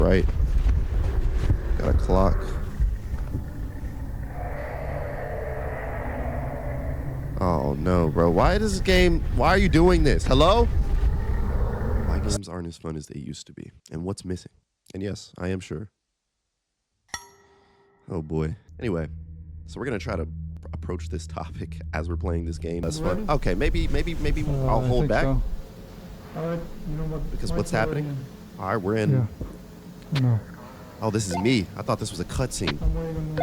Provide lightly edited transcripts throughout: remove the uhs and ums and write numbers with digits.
Right. Got a clock. Oh no, bro. Why are you doing this? Hello? Why games aren't as fun as they used to be? And what's missing? And yes, I am sure. Oh boy. Anyway, so we're gonna try to approach this topic as we're playing this game. That's fun. Okay, maybe I'll hold back. So. All right, you know what? Because what's happening? All right, we're in. Yeah. No. Oh, this is me. I thought this was a cutscene. I'm waiting.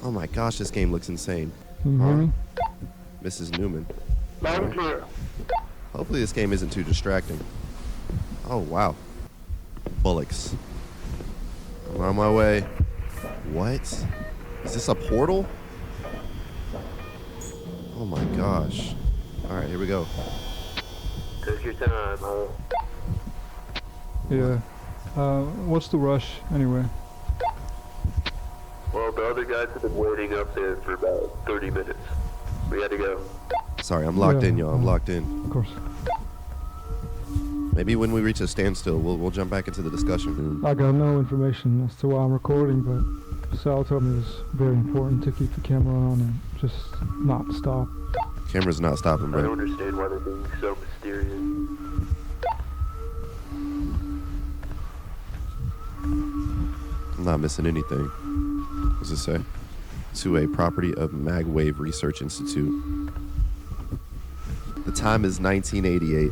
Oh my gosh, this game looks insane. Can you hear me? Mrs. Newman. Loud and clear. Hopefully this game isn't too distracting. Oh wow. Bullocks. I'm on my way. What? Is this a portal? Oh my gosh. Alright, here we go. Take your time, huh? Yeah. What's the rush anyway? Well, the other guys have been waiting up there for about 30 minutes. We had to go. Sorry, I'm locked in, y'all. I'm locked in. Of course. Maybe when we reach a standstill, we'll jump back into the discussion. I got no information as to why I'm recording, but Sal told me it was very important to keep the camera on and just not stop. Camera's not stopping, I bro. don't understand why they're being so mysterious. I'm not missing anything. What's it say? To a property of Magwave Research Institute. The time is 1988.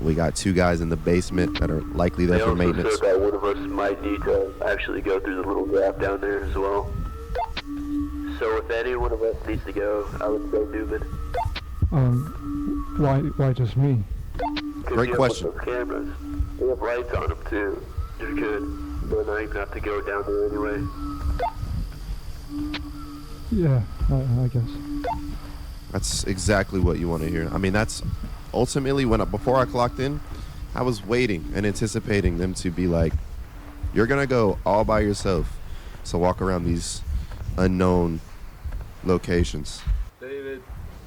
We got two guys in the basement that are likely there for maintenance. They also said that one of us might need to actually go through the little gap down there as well. So if any one of us needs to go, I would say Newman. Why just me? Great question. Those cameras. They have lights on them too. You're good. But I even have to go down there anyway. Yeah, I guess. That's exactly what you want to hear. I mean, that's ultimately before I clocked in, I was waiting and anticipating them to be like, you're going to go all by yourself. So walk around these unknown locations. David,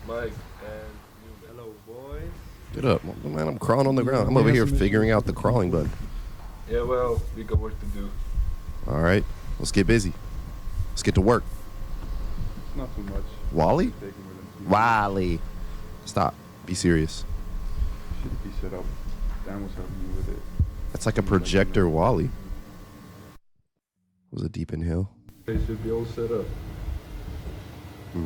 Mike, and Newman. Hello, boys. Get up. Man, I'm crawling on the ground. I'm over here figuring out the crawling button. Yeah, well, we got work to do. All right. Let's get busy. Let's get to work. Not too much. Wally? Wally. Stop. Be serious. Should be set up. Dan was helping me with it. That's like a projector Wally. Was a deep inhale. They should be all set up. I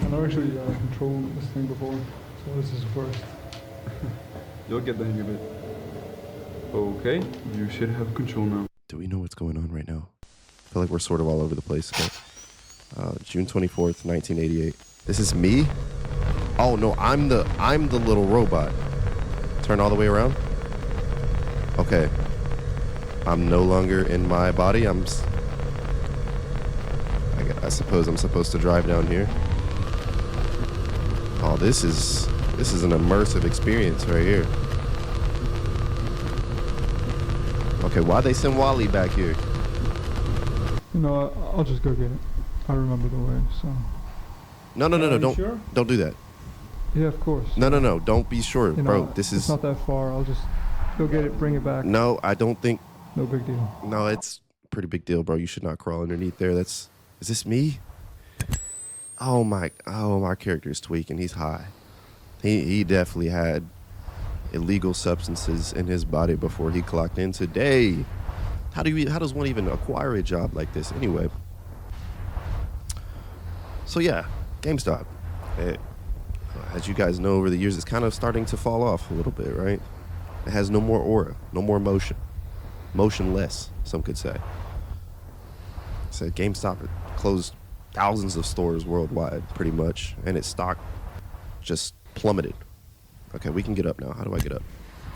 never actually controlled this thing before, so this is first. You'll get the hang of it. Okay, you should have control now. Do we know what's going on right now? I feel like we're sort of all over the place. Okay. June 24th, 1988. This is me? Oh no, I'm the little robot. Turn all the way around. Okay. I'm no longer in my body. I suppose I'm supposed to drive down here. Oh, this is an immersive experience right here. Okay, why'd they send Wally back here? You know, I'll just go get it. I remember the way, so. No, don't sure? Don't do that. Yeah, of course. No, don't be sure, You bro. know, This it's is not that far. I'll just go get it, bring it back. no. I don't think. No big deal. No, it's a pretty big deal, bro. You should not crawl underneath there. Is this me? Oh my character is tweaking. He's high. He definitely had illegal substances in his body before he clocked in today. How does one even acquire a job like this anyway? So yeah, GameStop. As you guys know, over the years, it's kind of starting to fall off a little bit, right? It has no more aura, no more motion. Motionless, some could say. So GameStop closed thousands of stores worldwide, pretty much, and its stock just plummeted. Okay, we can get up now. How do I get up?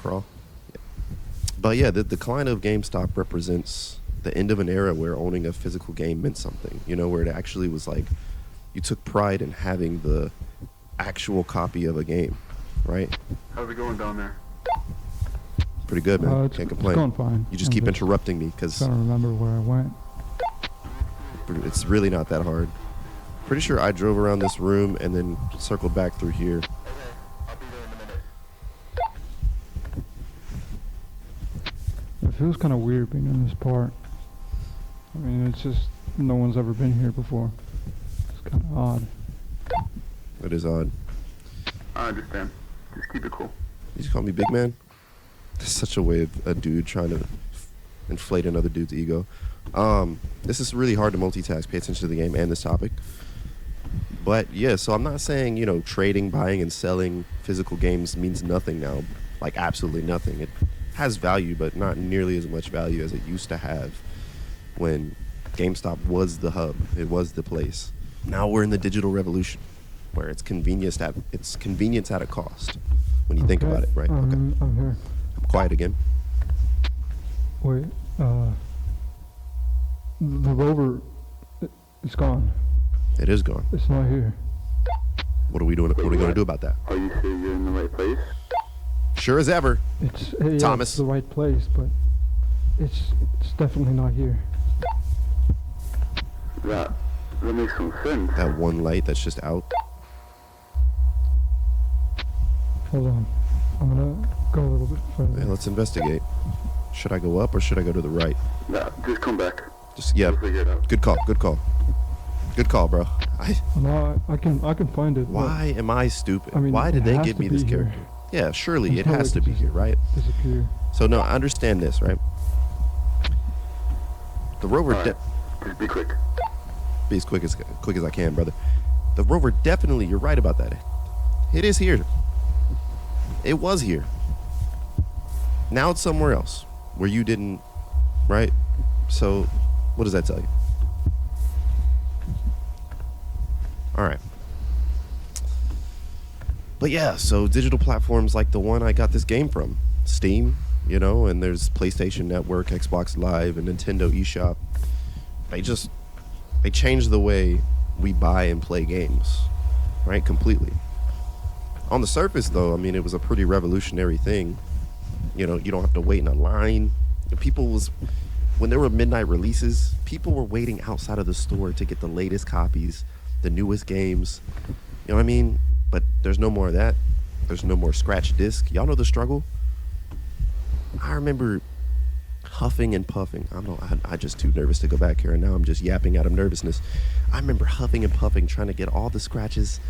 Crawl? Yeah. But yeah, the decline of GameStop represents the end of an era where owning a physical game meant something, you know, where it actually was like, you took pride in having the actual copy of a game, right? How's it going down there? Pretty good, man. It's Can't complain. going fine. You just keep interrupting me because I don't remember where I went. it's really not that hard. Pretty sure I drove around this room and then circled back through here. Okay, I'll be there in a minute. feels kind of weird being in this part. I mean, it's just no one's ever been here before. It's kind of odd. It is odd. I understand. Just keep it cool. You just call me big man? That's such a way of a dude trying to inflate another dude's ego. This is really hard to multitask. Pay attention to the game and this topic. But yeah, so I'm not saying, you know, trading, buying, and selling physical games means nothing now. Like, absolutely nothing. It has value, but not nearly as much value as it used to have when GameStop was the hub. It was the place. Now we're in the digital revolution, where it's convenience at a cost. When you think about it, right? Okay. I'm here. I'm quiet again. Wait, the rover, it's gone. It is gone. It's not here. What are we doing? What are we going to do about that? Are you sure you're in the right place? Sure as ever. It's Thomas. it's the right place, but it's definitely not here. That makes some sense. That one light that's just out. Hold on, I'm gonna go a little bit further. Yeah, let's investigate. Should I go up or should I go to the right? Nah, just come back. Just yeah. We'll figure it out. Good call. Good call. Good call, bro. No, I can find it. Why am I stupid? I mean, Why did it they has give to me be this here. character? Yeah, surely There's it no has way to be just here, right? Disappear. So no, understand this, right? The rover. Alright, just be quick. Be as quick as I can, brother. The rover definitely. You're right about that. It is here. It was here. Now it's somewhere else where you didn't, right? So, what does that tell you? All right. But yeah, so digital platforms like the one I got this game from, Steam, you know, and there's PlayStation Network, Xbox Live, and Nintendo eShop. They changed the way we buy and play games, right? Completely. On the surface, though, I mean, it was a pretty revolutionary thing. You know, you don't have to wait in a line. When there were midnight releases, people were waiting outside of the store to get the latest copies, the newest games. You know what I mean? But there's no more of that. There's no more scratch disc. Y'all know the struggle? I remember huffing and puffing. I'm just too nervous to go back here, and now I'm just yapping out of nervousness. I remember huffing and puffing, trying to get all the scratches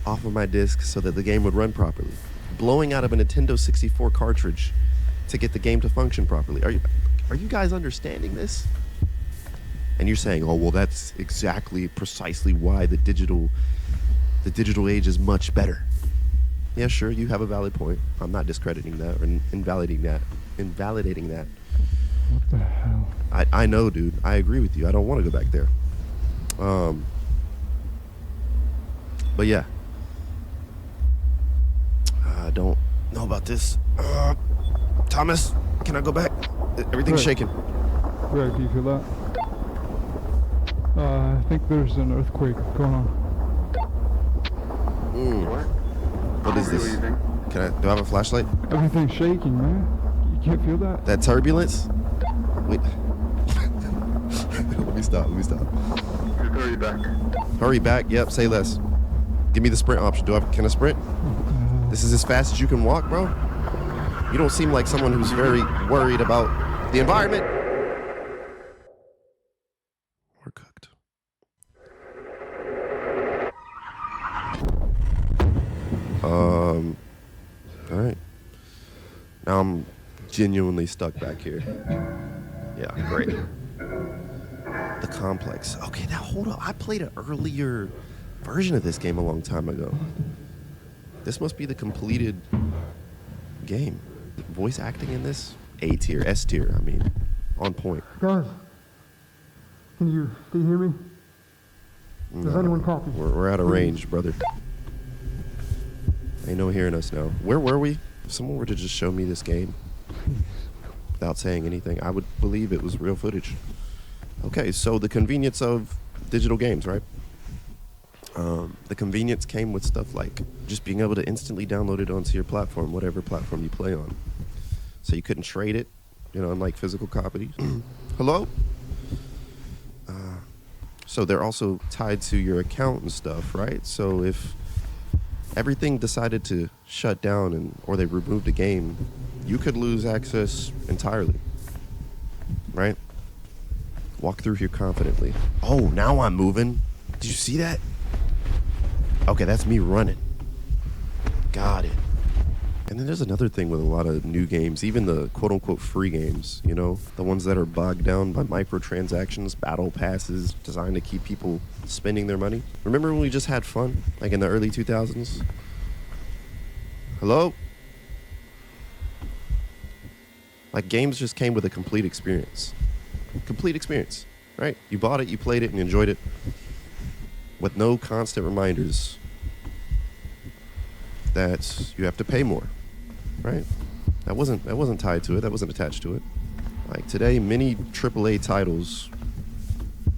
off of my disc so that the game would run properly. Blowing out of a Nintendo 64 cartridge to get the game to function properly. Are you guys understanding this? And you're saying, oh, well, that's precisely why the digital age is much better. Yeah, sure, you have a valid point. I'm not discrediting that or invalidating that. What the hell? I know, dude. I agree with you. I don't want to go back there. But yeah. I don't know about this. Thomas, can I go back? Everything's Right. shaking. Greg, do you feel that? I think there's an earthquake going on. What is this? Do I have a flashlight? Everything's shaking, man. You can't feel that? That turbulence? Wait. Let me stop. Just hurry back. Hurry back. Yep, say less. Give me the sprint option. Can I sprint? This is as fast as you can walk, bro? You don't seem like someone who's very worried about the environment. We're cooked. All right. Now I'm genuinely stuck back here. Yeah, great. The complex. Okay, now hold up. I played an earlier version of this game a long time ago. This must be the completed game. Voice acting in this? A tier, S tier, I mean. On point. Guys, can you hear me? Does anyone copy? We're out of range, brother. Ain't no hearing us now. Where were we? If someone were to just show me this game without saying anything, I would believe it was real footage. Okay, so the convenience of digital games, right? The convenience came with stuff like just being able to instantly download it onto your platform, whatever platform you play on. So you couldn't trade it, you know, unlike physical copies. Hello? So they're also tied to your account and stuff, right? So if everything decided to shut down or they removed a game, you could lose access entirely. right? Walk through here confidently. Oh, now I'm moving. Did you see that? Okay, that's me running. Got it. And then there's another thing with a lot of new games, even the quote-unquote free games, you know? The ones that are bogged down by microtransactions, battle passes, designed to keep people spending their money. Remember when we just had fun? Like in the early 2000s? Hello? Like games just came with a complete experience. Complete experience, right? You bought it, you played it, and enjoyed it with no constant reminders that you have to pay more, right? That wasn't tied to it. That wasn't attached to it. Like today, many AAA titles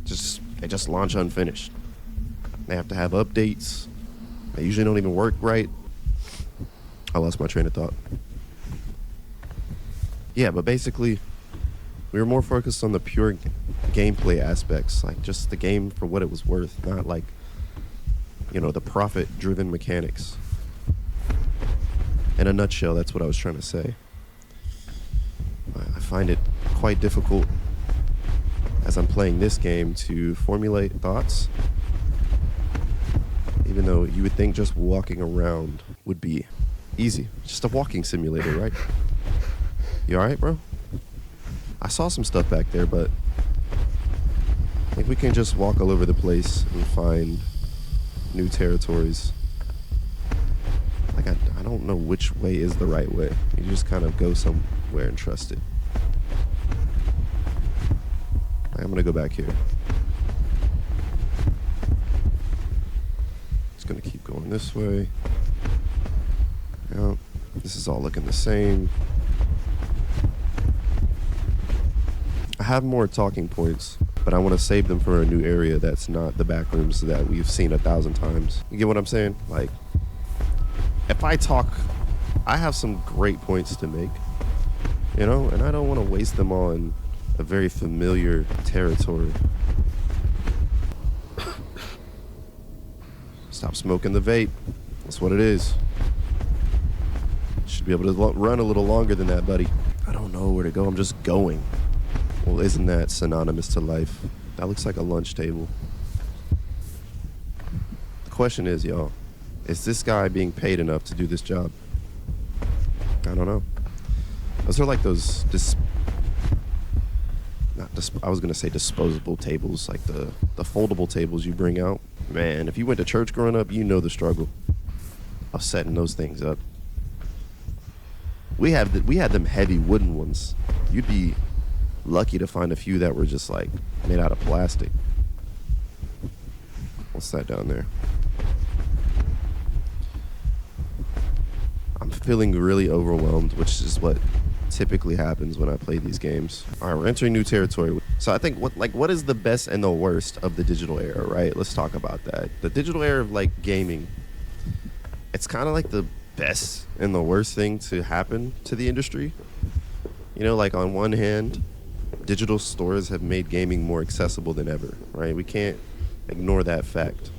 just launch unfinished. They have to have updates. They usually don't even work right. I lost my train of thought. Yeah, but basically, we were more focused on the pure gameplay aspects, like just the game for what it was worth, not like, you know, the profit-driven mechanics. In a nutshell, that's what I was trying to say. I find it quite difficult as I'm playing this game to formulate thoughts, even though you would think just walking around would be easy. Just a walking simulator, right? You alright, bro? I saw some stuff back there, but I think we can just walk all over the place and find new territories. Like, I don't know which way is the right way. You just kind of go somewhere and trust it. I'm gonna go back here. Just gonna keep going this way. Yeah, this is all looking the same. I have more talking points, but I want to save them for a new area that's not the Backrooms that we've seen 1,000 times. You get what I'm saying? Like, if I talk, I have some great points to make, you know, and I don't want to waste them on a very familiar territory. Stop smoking the vape. That's what it is. Should be able to run a little longer than that, buddy. I don't know where to go. I'm just going. Well, isn't that synonymous to life? That looks like a lunch table. The question is, y'all, is this guy being paid enough to do this job? I don't know. Those are like those I was gonna say disposable tables, like the foldable tables you bring out. Man, if you went to church growing up, you know the struggle of setting those things up. We had them heavy wooden ones. You'd be lucky to find a few that were just like made out of plastic. What's that down there? I'm feeling really overwhelmed, which is what typically happens when I play these games. All right, we're entering new territory. So I think what is the best and the worst of the digital era, right? Let's talk about that. The digital era of like gaming, it's kind of like the best and the worst thing to happen to the industry. You know, like on one hand, digital stores have made gaming more accessible than ever, right? We can't ignore that fact.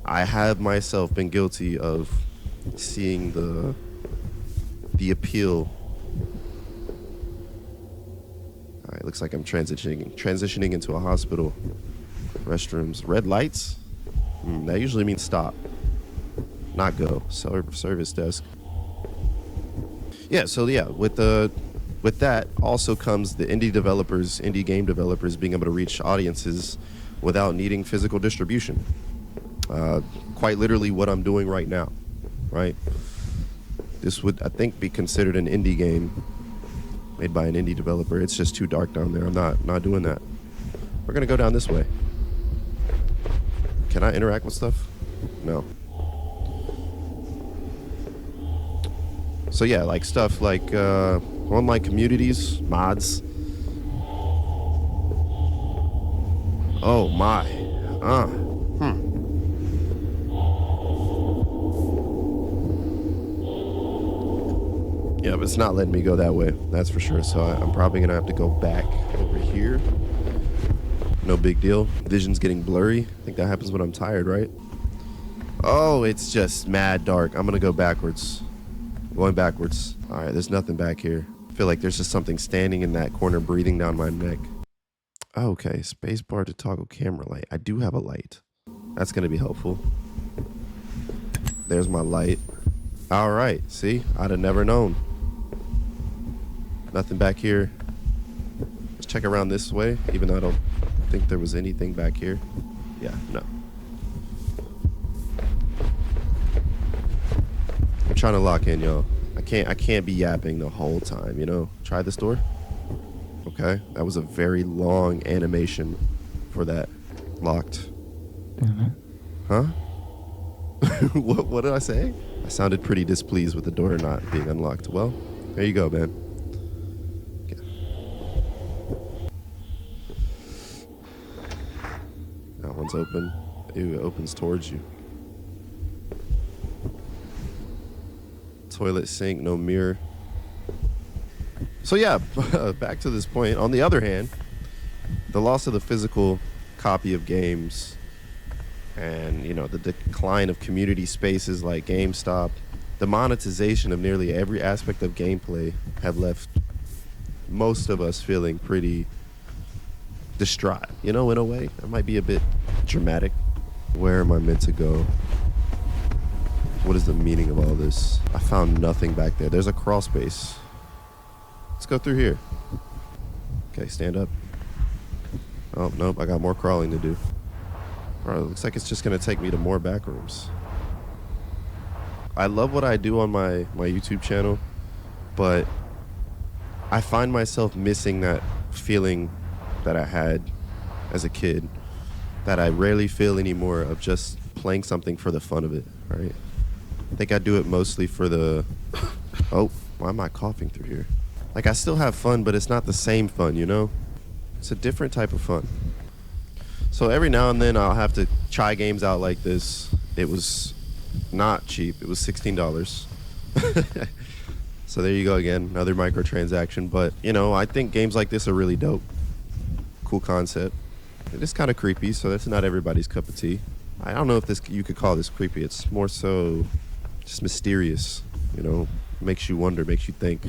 I have myself been guilty of seeing the appeal. All right, looks like I'm transitioning into a hospital. Restrooms, red lights. That usually means stop, not go. Service desk. Yeah. So yeah, with that also comes the indie game developers being able to reach audiences without needing physical distribution. Quite literally what I'm doing right now, right? This would, I think, be considered an indie game made by an indie developer. It's just too dark down there. I'm not doing that. We're gonna go down this way. Can I interact with stuff? No. So yeah, like stuff like online communities, mods. Oh my. Yeah, but it's not letting me go that way, that's for sure. So I'm probably gonna have to go back over here. No big deal. Vision's getting blurry. I think that happens when I'm tired, right? Oh, it's just mad dark. I'm gonna go backwards. Going backwards. All right, there's nothing back here. feel like there's just something standing in that corner breathing down my neck. Okay, space bar to toggle camera light. I do have a light. That's gonna be helpful. There's my light. All right, see, I'd have never known. Nothing back here. Let's check around this way, even though I don't think there was anything back here. Yeah, no. I'm trying to lock in, y'all. I can't be yapping the whole time, you know? Try this door. Okay, that was a very long animation for that. Locked. Damn it. Huh? What did I say? I sounded pretty displeased with the door not being unlocked. Well, there you go, man. Okay. That one's open. Ew, it opens towards you. Toilet, sink, no mirror. So yeah, back to this point. On the other hand, the loss of the physical copy of games and, you know, the decline of community spaces like GameStop, the monetization of nearly every aspect of gameplay have left most of us feeling pretty distraught, you know, in a way. That might be a bit dramatic. Where am I meant to go? What is the meaning of all this? I found nothing back there. There's a crawl space. Let's go through here. Okay, stand up. Oh, nope, I got more crawling to do. All right, looks like it's just gonna take me to more back rooms. I love what I do on my YouTube channel, but I find myself missing that feeling that I had as a kid that I rarely feel anymore, of just playing something for the fun of it, right? I think I do it mostly for the... Oh, why am I coughing through here? Like, I still have fun, but it's not the same fun, you know? It's a different type of fun. So every now and then I'll have to try games out like this. It was not cheap. It was $16. So there you go again, another microtransaction. But, you know, I think games like this are really dope. Cool concept. It is kind of creepy, so that's not everybody's cup of tea. I don't know if you could call this creepy. It's more so just mysterious, you know? Makes you wonder, makes you think.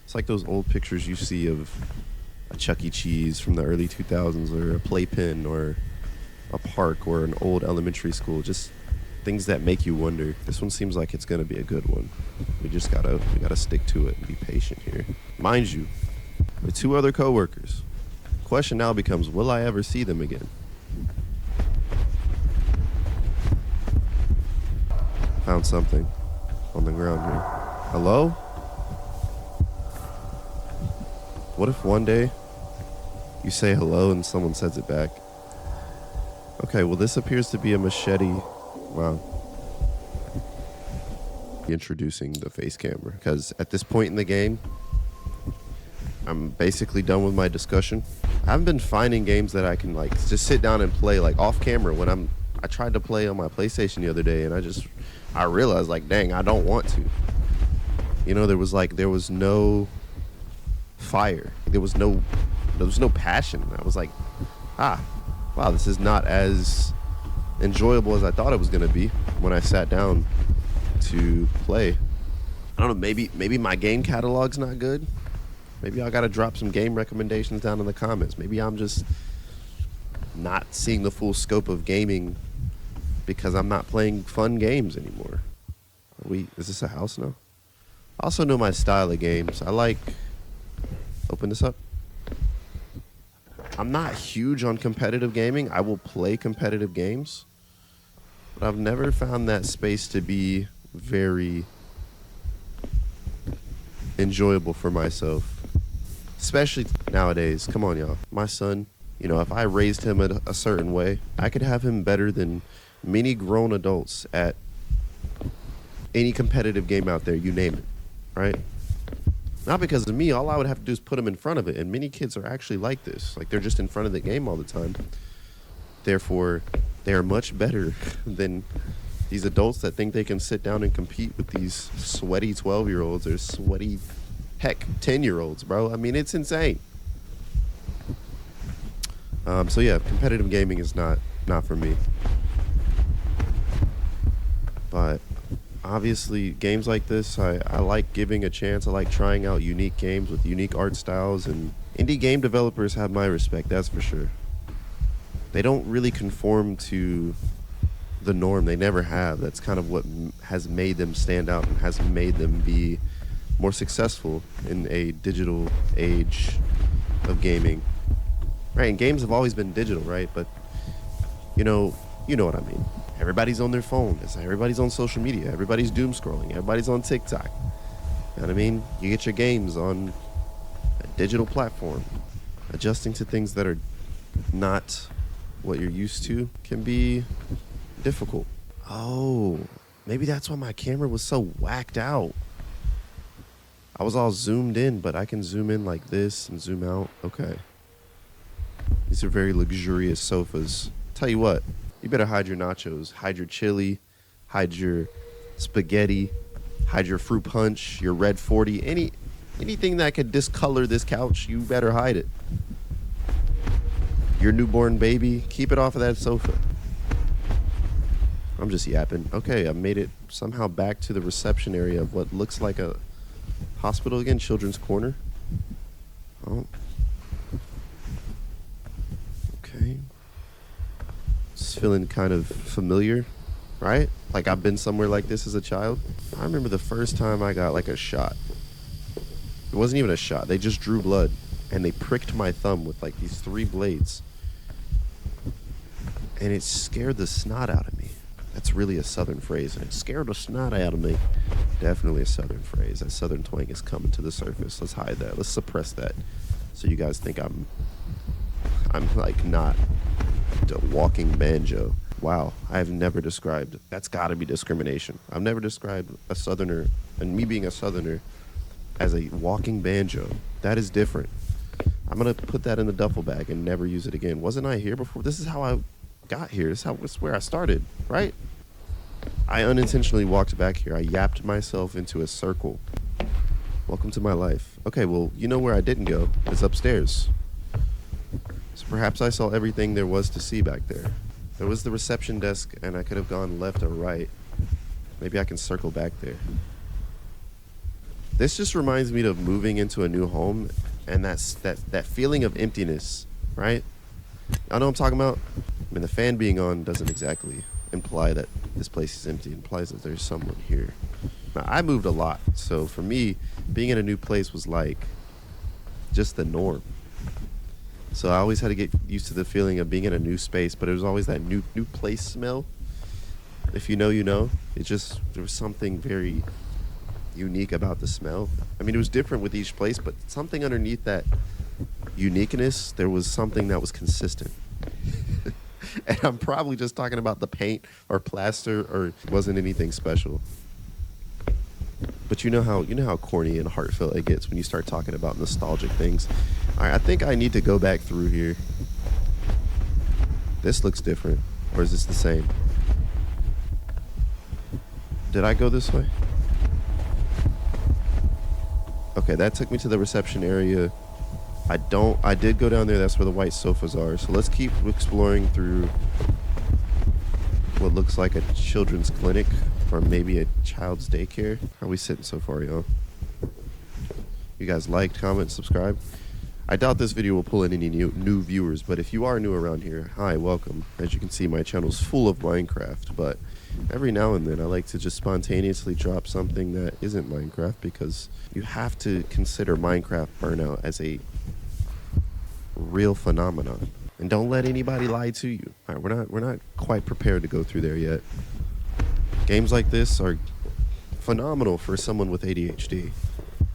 It's like those old pictures you see of a Chuck E. Cheese from the early 2000s, or a playpen, or a park, or an old elementary school. Just things that make you wonder. This one seems like it's gonna be a good one. We gotta stick to it and be patient here. Mind you, with 2 other coworkers. Question now becomes, will I ever see them again? Found something on the ground here. Hello? What if one day you say hello and someone says it back? Okay, well, this appears to be a machete. Wow. Introducing the face camera, because at this point in the game, I'm basically done with my discussion. I haven't been finding games that I can like just sit down and play like off camera. When I tried to play on my PlayStation the other day, and I realized, like, dang, I don't want to. You know, there was no fire. There was no passion. I was like, wow, this is not as enjoyable as I thought it was gonna be when I sat down to play. I don't know, maybe my game catalog's not good. Maybe I gotta drop some game recommendations down in the comments. Maybe I'm just not seeing the full scope of gaming because I'm not playing fun games anymore. Is this a house now? I also know my style of games. I like... Open this up. I'm not huge on competitive gaming. I will play competitive games, but I've never found that space to be very enjoyable for myself, especially nowadays. Come on, y'all. My son, you know, if I raised him a certain way, I could have him better than many grown adults at any competitive game out there, you name it, right? Not because of me. All I would have to do is put them in front of it. And many kids are actually like this. Like, they're just in front of the game all the time. Therefore, they are much better than these adults that think they can sit down and compete with these sweaty 12-year-olds or sweaty, heck, 10-year-olds, bro. I mean, it's insane. So yeah, competitive gaming is not for me. But Obviously, games like this, I like giving a chance. I like trying out unique games with unique art styles, and indie game developers have my respect, that's for sure. They don't really conform to the norm. They never have. That's kind of what has made them stand out and has made them be more successful in a digital age of gaming. Right, and games have always been digital, right? But you know what I mean. Everybody's on their phone. Everybody's on social media. Everybody's doom scrolling. Everybody's on TikTok. You know what I mean? You get your games on a digital platform. Adjusting to things that are not what you're used to can be difficult. Oh, maybe that's why my camera was so whacked out. I was all zoomed in, but I can zoom in like this and zoom out. Okay. These are very luxurious sofas. Tell you what, you better hide your nachos, hide your chili, hide your spaghetti, hide your fruit punch, your red 40, anything that could discolor this couch, you better hide it. Your newborn baby, keep it off of that sofa. I'm just yapping. Okay, I made it somehow back to the reception area of what looks like a hospital again, Children's Corner. Oh. Okay. Just feeling kind of familiar, right? Like I've been somewhere like this as a child. I remember the first time I got like a shot. It wasn't even a shot. They just drew blood and they pricked my thumb with like these 3 blades. And it scared the snot out of me. That's really a southern phrase. And it scared the snot out of me. Definitely a southern phrase. That southern twang is coming to the surface. Let's hide that. Let's suppress that. So you guys think I'm like not a walking banjo. Wow, I have never described, that's gotta be discrimination. I've never described a southerner, and me being a southerner, as a walking banjo. That is different. I'm gonna put that in the duffel bag and never use it again. Wasn't I here before? This is how I got here. This is where I started, right? I unintentionally walked back here. I yapped myself into a circle. Welcome to my life. Okay, well, you know where I didn't go? It's upstairs. So perhaps I saw everything there was to see back there. There was the reception desk, and I could have gone left or right. Maybe I can circle back there. This just reminds me of moving into a new home, and that feeling of emptiness, right? I know what I'm talking about. I mean, the fan being on doesn't exactly imply that this place is empty. It implies that there's someone here. Now, I moved a lot, so for me, being in a new place was like just the norm. So I always had to get used to the feeling of being in a new space, but it was always that new place smell. If you know, you know. There was something very unique about the smell. I mean, it was different with each place, but something underneath that uniqueness, there was something that was consistent. And I'm probably just talking about the paint or plaster, or it wasn't anything special. But you know how corny and heartfelt it gets when you start talking about nostalgic things. All right, I think I need to go back through here. This looks different, or is this the same? Did I go this way? Okay, that took me to the reception area. I did go down there. That's where the white sofas are. So let's keep exploring through what looks like a children's clinic or maybe a child's daycare. How are we sitting so far, y'all? You guys liked, comment, subscribe? I doubt this video will pull in any new viewers, but if you are new around here, hi, welcome. As you can see, my channel's full of Minecraft, but every now and then I like to just spontaneously drop something that isn't Minecraft, because you have to consider Minecraft burnout as a real phenomenon. And don't let anybody lie to you. All right, we're not quite prepared to go through there yet. Games like this are phenomenal for someone with ADHD.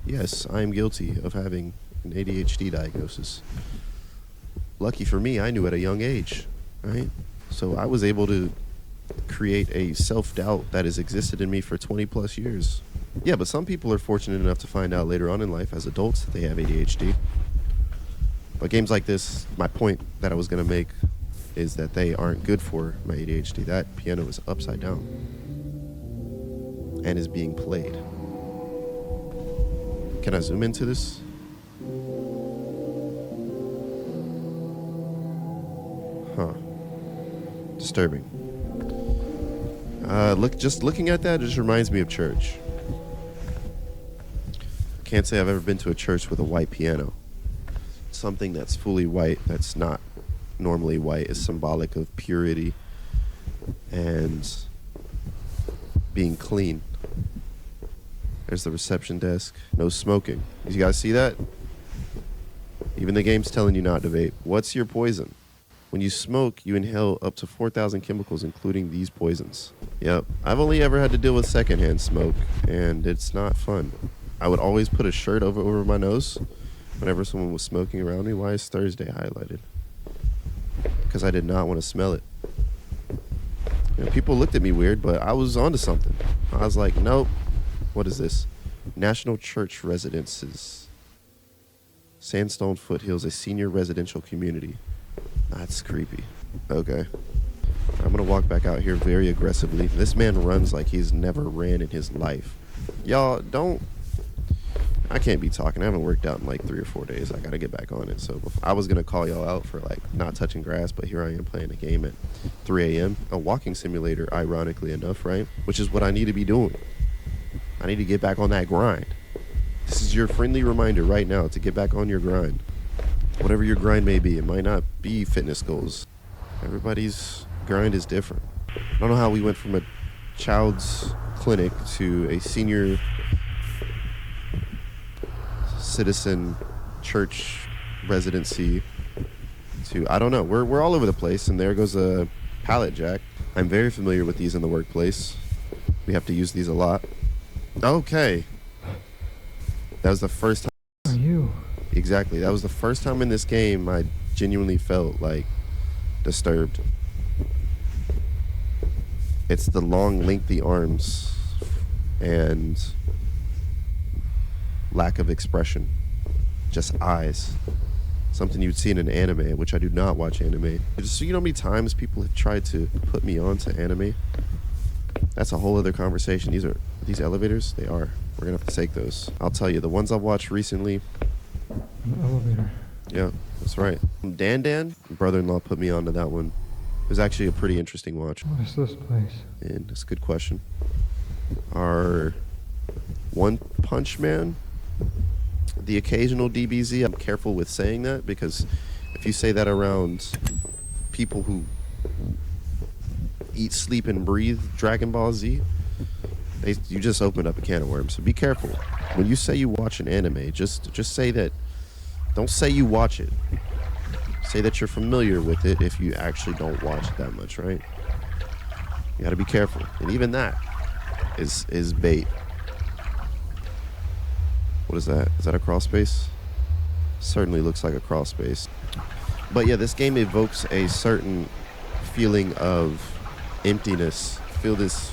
Yes, I am guilty of having an ADHD diagnosis. Lucky for me, I knew at a young age, right? So I was able to create a self-doubt that has existed in me for 20 plus years. Yeah, but some people are fortunate enough to find out later on in life as adults that they have ADHD. But games like this, my point that I was going to make is that they aren't good for my ADHD. That piano is upside down and is being played. Can I zoom into this? Huh. Disturbing. Just looking at that just reminds me of church. Can't say I've ever been to a church with a white piano. Something that's fully white, that's not normally white, is symbolic of purity and being clean. There's the reception desk. No smoking. You guys see that? Even the game's telling you not to vape. What's your poison? When you smoke, you inhale up to 4,000 chemicals, including these poisons. Yep. I've only ever had to deal with secondhand smoke, and it's not fun. I would always put a shirt over my nose whenever someone was smoking around me. Why is Thursday highlighted? Because I did not want to smell it. People looked at me weird, but I was onto something. I was like, nope. What is this? National Church Residences. Sandstone Foothills, a senior residential community. That's creepy. Okay. I'm going to walk back out here very aggressively. This man runs like he's never ran in his life. Y'all, don't... I can't be talking. I haven't worked out in like 3 or 4 days. I got to get back on it. So I was going to call y'all out for like not touching grass, but here I am playing a game at 3 a.m. A walking simulator, ironically enough, right? Which is what I need to be doing. I need to get back on that grind. This is your friendly reminder right now to get back on your grind. Whatever your grind may be. It might not be fitness goals. Everybody's grind is different. I don't know how we went from a child's clinic to a senior citizen church residency to, I don't know. We're all over the place, and there goes a pallet jack. I'm very familiar with these in the workplace. We have to use these a lot. Okay. That was the first time. Are you? Exactly. That was the first time in this game I genuinely felt like disturbed. It's the long, lengthy arms and lack of expression. Just eyes. Something you'd see in an anime, which I do not watch anime. Just so you know how many times people have tried to put me on to anime? That's a whole other conversation. These elevators? They are. We're gonna have to take those. I'll tell you, the ones I've watched recently. An elevator. Yeah, that's right. Dan, brother-in-law put me onto that one. It was actually a pretty interesting watch. What is this place? And that's a good question. Our One Punch Man, the occasional DBZ. I'm careful with saying that because if you say that around people who eat, sleep, and breathe Dragon Ball Z, you just opened up a can of worms. So be careful. When you say you watch an anime, just say that. Don't say you watch it. Say that you're familiar with it if you actually don't watch it that much, right? You gotta be careful. And even that is bait. What is that? Is that a crawl space? Certainly looks like a crawl space. But yeah, this game evokes a certain feeling of emptiness. Feel this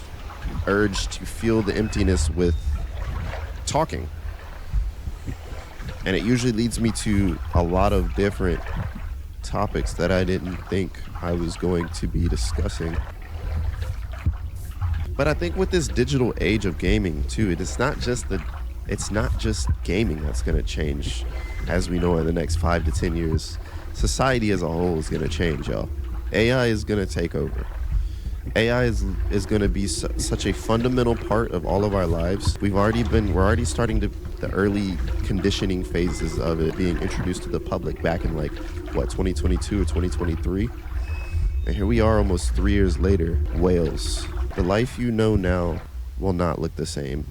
urge to feel the emptiness with talking. And it usually leads me to a lot of different topics that I didn't think I was going to be discussing. But I think with this digital age of gaming too, it's not just gaming that's going to change as we know in the next 5 to 10 years. Society as a whole is going to change, y'all. AI is going to take over. AI is going to be such a fundamental part of all of our lives. We're already starting to the early conditioning phases of it being introduced to the public back in 2022 or 2023. And here we are almost 3 years later. Wales. The life you know now will not look the same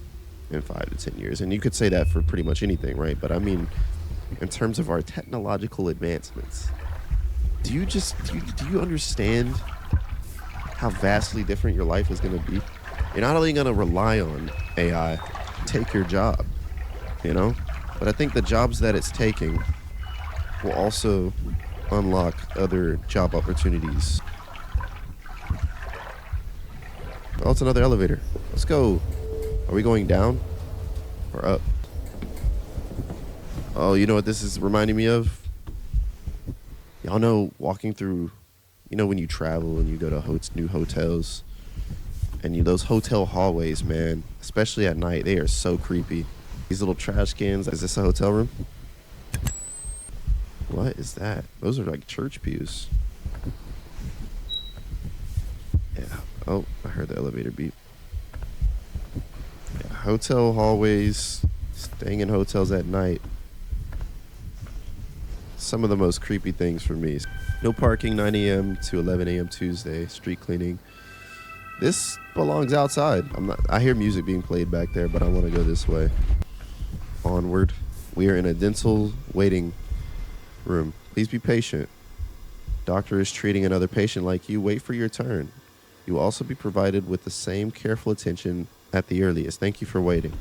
in 5 to 10 years. And you could say that for pretty much anything, right? But I mean, in terms of our technological advancements, do you understand how vastly different your life is going to be? You're not only going to rely on AI to take your job, but I think the jobs that it's taking will also unlock other job opportunities. Oh, it's another elevator. Let's go. Are we going down or up? Oh, you know what this is reminding me of? Y'all know walking through, when you travel and you go to new hotels, and those hotel hallways, man, especially at night, they are so creepy. These little trash cans. Is this a hotel room? What is that? Those are like church pews. Yeah. Oh, I heard the elevator beep. Yeah, hotel hallways, staying in hotels at night. Some of the most creepy things for me. No parking 9 a.m. to 11 a.m. Tuesday, street cleaning. This belongs outside. I hear music being played back there, but I want to go this way. Onward. We are in a dental waiting room. Please be patient. Doctor is treating another patient like you. Wait for your turn. You will also be provided with the same careful attention at the earliest. Thank you for waiting.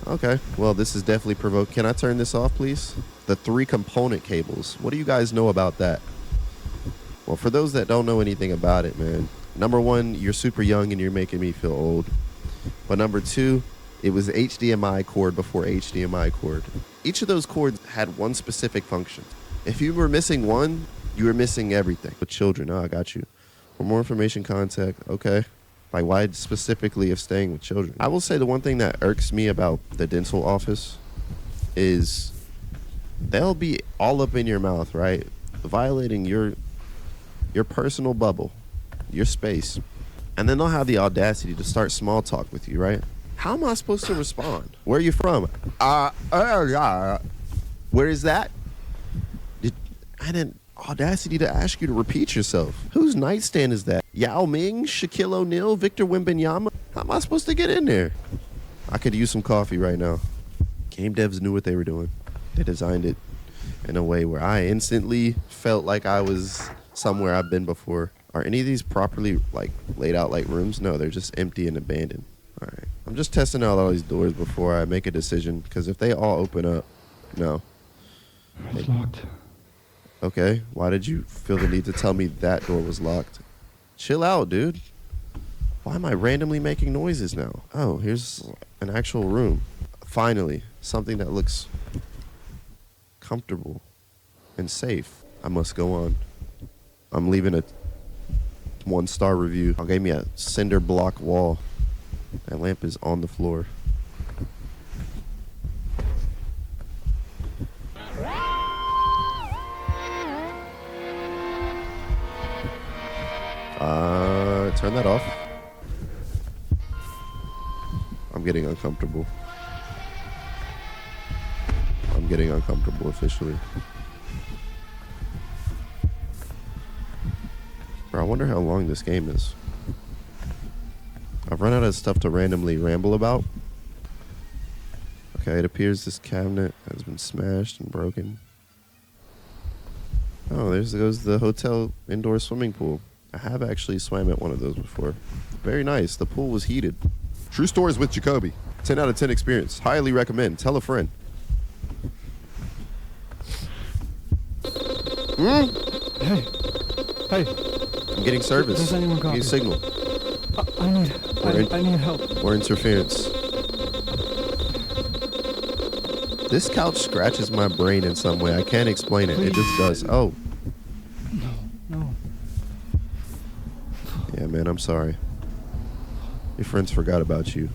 Okay, well, this is definitely provoke. Can I turn this off, please? The 3 component cables. What do you guys know about that? Well, for those that don't know anything about it, man, number 1, you're super young and you're making me feel old. But number 2, it was HDMI cord before HDMI cord. Each of those cords had one specific function. If you were missing one, you were missing everything. With children, oh, I got you. For more information, contact, okay. Like, why specifically of staying with children? I will say the one thing that irks me about the dental office is they'll be all up in your mouth, right? Violating your personal bubble, your space. And then they'll have the audacity to start small talk with you, right? How am I supposed to respond? Where are you from? Where is that? And then audacity to ask you to repeat yourself. Whose nightstand is that? Yao Ming, Shaquille O'Neal, Victor Wembanyama? How am I supposed to get in there? I could use some coffee right now. Game devs knew what they were doing. They designed it in a way where I instantly felt like I was somewhere I've been before. Are any of these properly like laid out like rooms? No, they're just empty and abandoned. All right. I'm just testing out all these doors before I make a decision, because if they all open up, no. It's locked. Okay, why did you feel the need to tell me that door was locked? Chill out, dude. Why am I randomly making noises now? Oh, here's an actual room. Finally, something that looks comfortable and safe. I must go on. I'm leaving a 1-star review. I'll give me a cinder block wall. That lamp is on the floor. Turn that off. I'm getting uncomfortable. I'm getting uncomfortable officially. Bro, I wonder how long this game is. I've run out of stuff to randomly ramble about. Okay, it appears this cabinet has been smashed and broken. Oh, there goes the hotel indoor swimming pool. I have actually swam at one of those before. Very nice. The pool was heated. True stories with Jacoby. 10 out of 10 experience. Highly recommend. Tell a friend. Hey. Hey. I'm getting service. Does anyone I'm copy? getting signal. I need help. Or interference. This couch scratches my brain in some way. I can't explain it. It just does. Oh. No. Yeah, man, I'm sorry. Your friends forgot about you.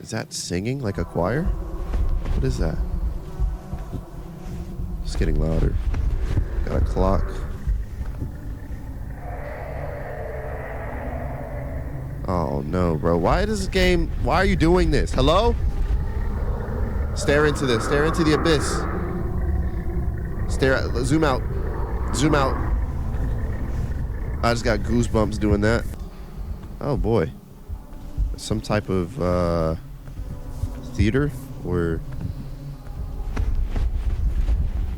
Is that singing like a choir? What is that? It's getting louder. Got a clock. Oh no, bro. Why are you doing this? Hello? Stare into this. Stare into the abyss. Zoom out. Zoom out. I just got goosebumps doing that. Oh boy. Some type of theater or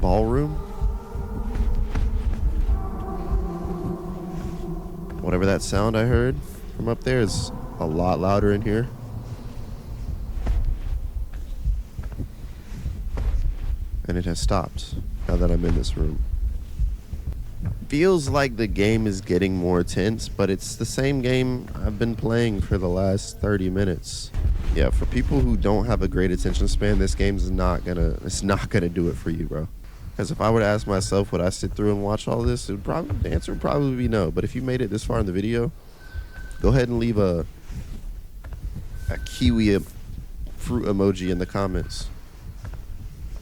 ballroom. Whatever that sound I heard from up there is a lot louder in here. And it has stopped now that I'm in this room. Feels like the game is getting more tense, but it's the same game I've been playing for the last 30 minutes. Yeah, for people who don't have a great attention span, this game's not gonna do it for you, bro. Because if I were to ask myself, would I sit through and watch all this? The answer would probably be no. But if you made it this far in the video, go ahead and leave a kiwi fruit emoji in the comments.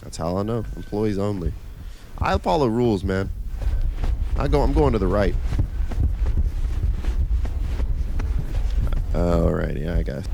That's how I know. Employees only. I follow rules, man. I'm going to the right. Alright, yeah, I guess.